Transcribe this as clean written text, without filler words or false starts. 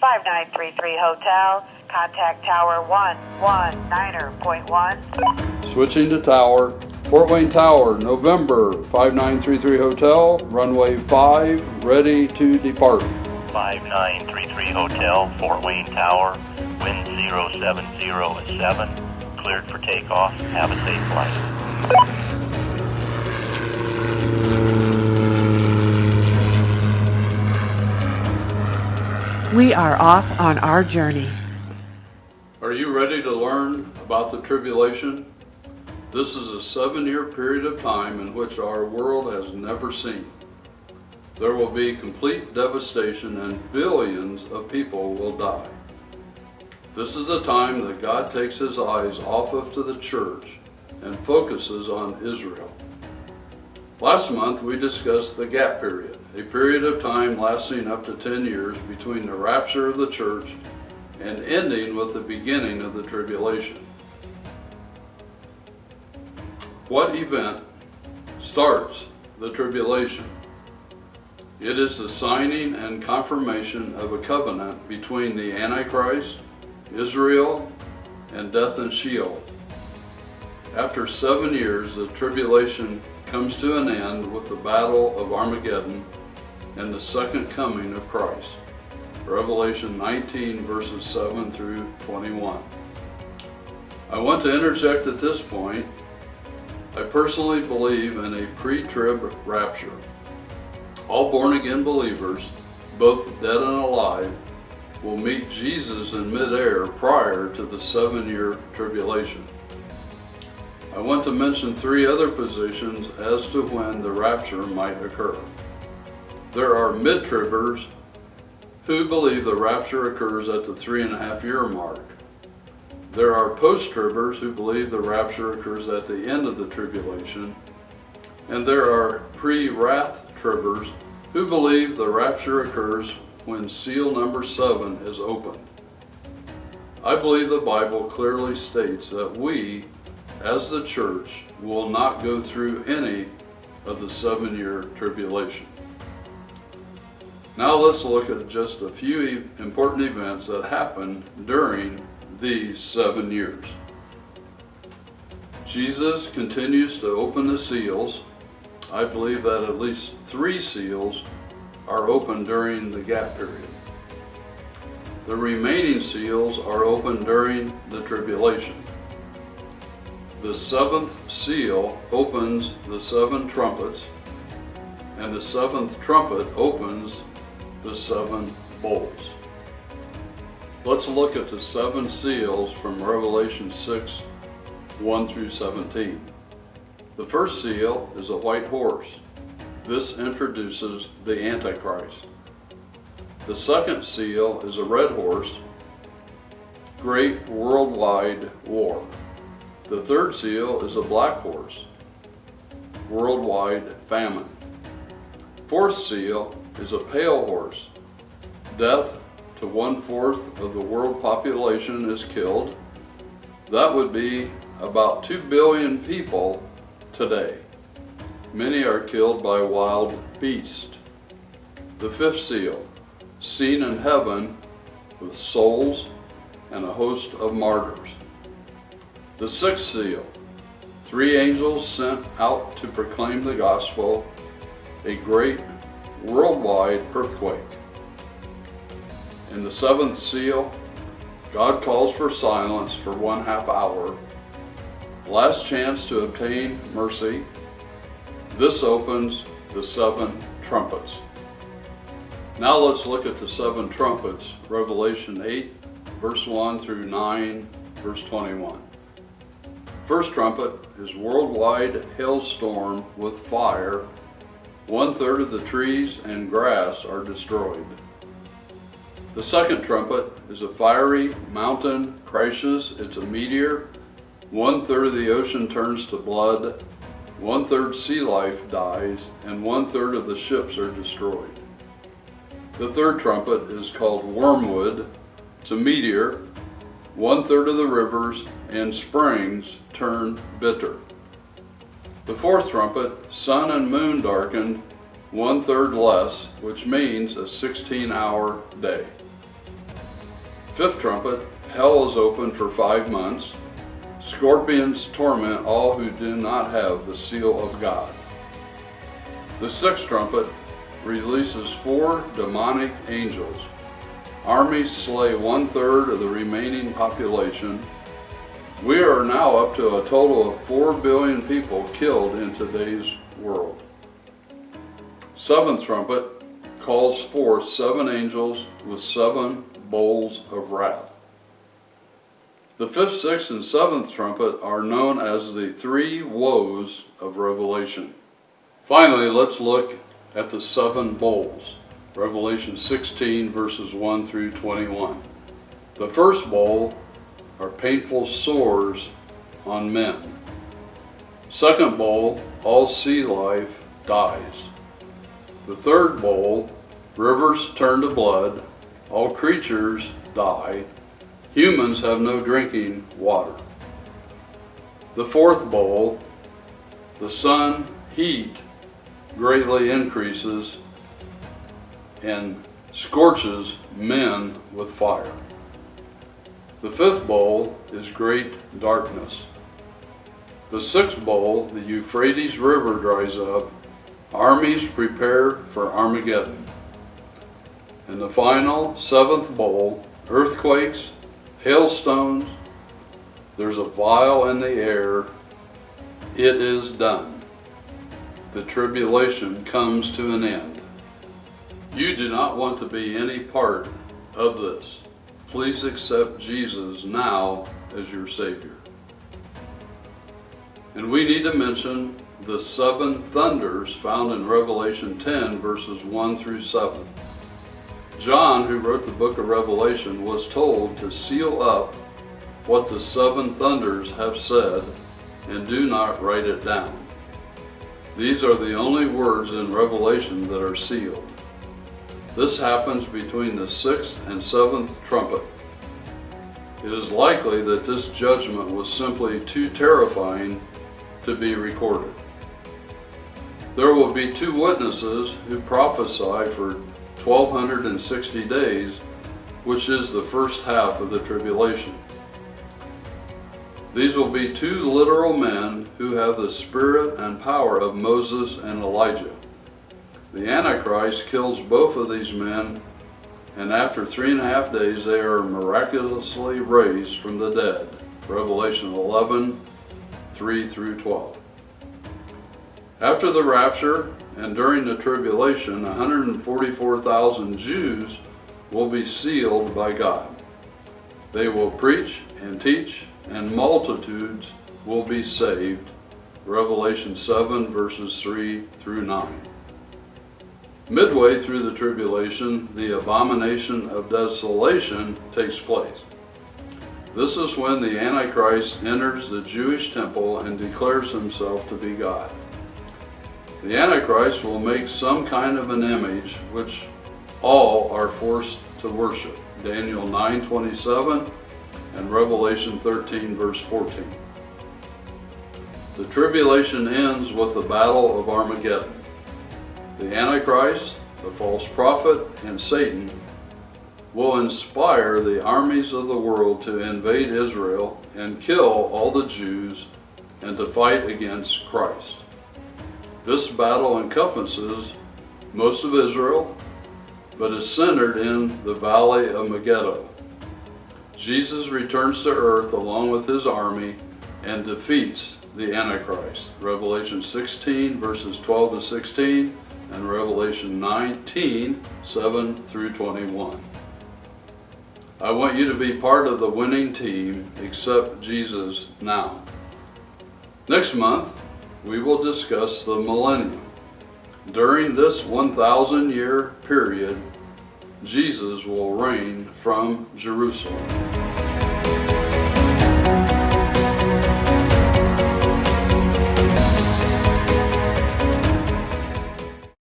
5933 Hotel. Contact Tower 119.1. Switching to Tower. Fort Wayne Tower, November, 5933 Hotel, runway 5, ready to depart. 5933 Hotel, Fort Wayne Tower, wind 070 at 7, cleared for takeoff. Have a safe flight. We are off on our journey. Are you ready to learn about the tribulation? This is a 7-year period of time in which our world has never seen. There will be complete devastation and billions of people will die. This is a time that God takes his eyes off of to the church and focuses on Israel. Last month we discussed the gap period, a period of time lasting up to 10 years between the rapture of the church and ending with the beginning of the tribulation. What event starts the tribulation? It is the signing and confirmation of a covenant between the Antichrist, Israel, and death and Sheol. After 7 years, the tribulation comes to an end with the battle of Armageddon and the second coming of Christ. Revelation 19 verses 7 through 21. I want to interject at this point. I personally believe in a pre-trib rapture. All born-again believers, both dead and alive, will meet Jesus in midair prior to the 7-year tribulation. I want to mention 3 other positions as to when the rapture might occur. There are mid-tribbers who believe the rapture occurs at the 3.5-year mark. There are post-tribbers who believe the rapture occurs at the end of the tribulation. And there are pre-wrath tribbers who believe the rapture occurs when seal number 7 is opened. I believe the Bible clearly states that we, as the church, will not go through any of the 7-year tribulation. Now let's look at just a few important events that happened during these 7 years. Jesus continues to open the seals. I believe that at least 3 seals are open during the gap period. The remaining seals are open during the tribulation. The 7th seal opens the 7 trumpets, and the 7th trumpet opens the 7 bowls. Let's look at the 7 seals from Revelation 6, 1 through 17. The first seal is a white horse. This introduces the Antichrist. The second seal is a red horse, great worldwide war. The third seal is a black horse, worldwide famine. Fourth seal is a pale horse. Death to 1/4 of the world population is killed. That would be about 2 billion people today. Many are killed by wild beasts. The fifth seal, seen in heaven with souls and a host of martyrs. The sixth seal, 3 angels sent out to proclaim the gospel, a great worldwide earthquake. In the 7th seal, God calls for silence for 1/2 hour. Last chance to obtain mercy. This opens the 7 trumpets. Now let's look at the 7 trumpets, Revelation 8, verse 1 through 9, verse 21. First trumpet is worldwide hailstorm with fire. 1/3 of the trees and grass are destroyed. The second trumpet is a fiery mountain crashes. It's a meteor. 1/3 of the ocean turns to blood. 1/3 sea life dies, and 1/3 of the ships are destroyed. The third trumpet is called wormwood. It's a meteor. 1/3 of the rivers and springs turn bitter. The fourth trumpet, sun and moon darkened, 1/3 less, which means a 16-hour day. Fifth trumpet, hell is opened for 5 months. Scorpions torment all who do not have the seal of God. The sixth trumpet releases 4 demonic angels. Armies slay 1/3 of the remaining population. We are now up to a total of 4 billion people killed in today's world. Seventh trumpet calls forth 7 angels with 7 bowls of wrath. The fifth, sixth, and seventh trumpet are known as the 3 woes of Revelation. Finally, let's look at the 7 bowls. Revelation 16 verses 1 through 21. The first bowl are painful sores on men. Second bowl, all sea life dies. The third bowl, rivers turn to blood, all creatures die, humans have no drinking water. The fourth bowl, the sun heat greatly increases and scorches men with fire. The fifth bowl is great darkness. The sixth bowl, the Euphrates River dries up, armies prepare for Armageddon. And the final, 7th bowl, earthquakes, hailstones, there's a vial in the air, it is done. The tribulation comes to an end. You do not want to be any part of this. Please accept Jesus now as your Savior. And we need to mention the 7 thunders found in Revelation 10 verses 1 through 7. John, who wrote the book of Revelation, was told to seal up what the 7 thunders have said and do not write it down. These are the only words in Revelation that are sealed. This happens between the 6th and 7th trumpet. It is likely that this judgment was simply too terrifying to be recorded. There will be 2 witnesses who prophesy for 1260 days, which is the first half of the tribulation. These will be 2 literal men who have the spirit and power of Moses and Elijah. The Antichrist kills both of these men, and after 3.5 days they are miraculously raised from the dead. Revelation 11, 3 through 12. After the rapture and during the tribulation, 144,000 Jews will be sealed by God. They will preach and teach, and multitudes will be saved. Revelation 7 verses 3 through 9. Midway through the tribulation, the abomination of desolation takes place. This is when the Antichrist enters the Jewish temple and declares himself to be God. The Antichrist will make some kind of an image which all are forced to worship. Daniel 9:27 and Revelation 13 verse 14. The tribulation ends with the battle of Armageddon. The Antichrist, the false prophet, and Satan will inspire the armies of the world to invade Israel and kill all the Jews and to fight against Christ. This battle encompasses most of Israel, but is centered in the valley of Megiddo. Jesus returns to earth along with his army and defeats the Antichrist. Revelation 16 verses 12 to 16 and Revelation 19, 7 through 21. I want you to be part of the winning team. Accept Jesus now. Next month, we will discuss the millennium. During this 1,000-year period, Jesus will reign from Jerusalem.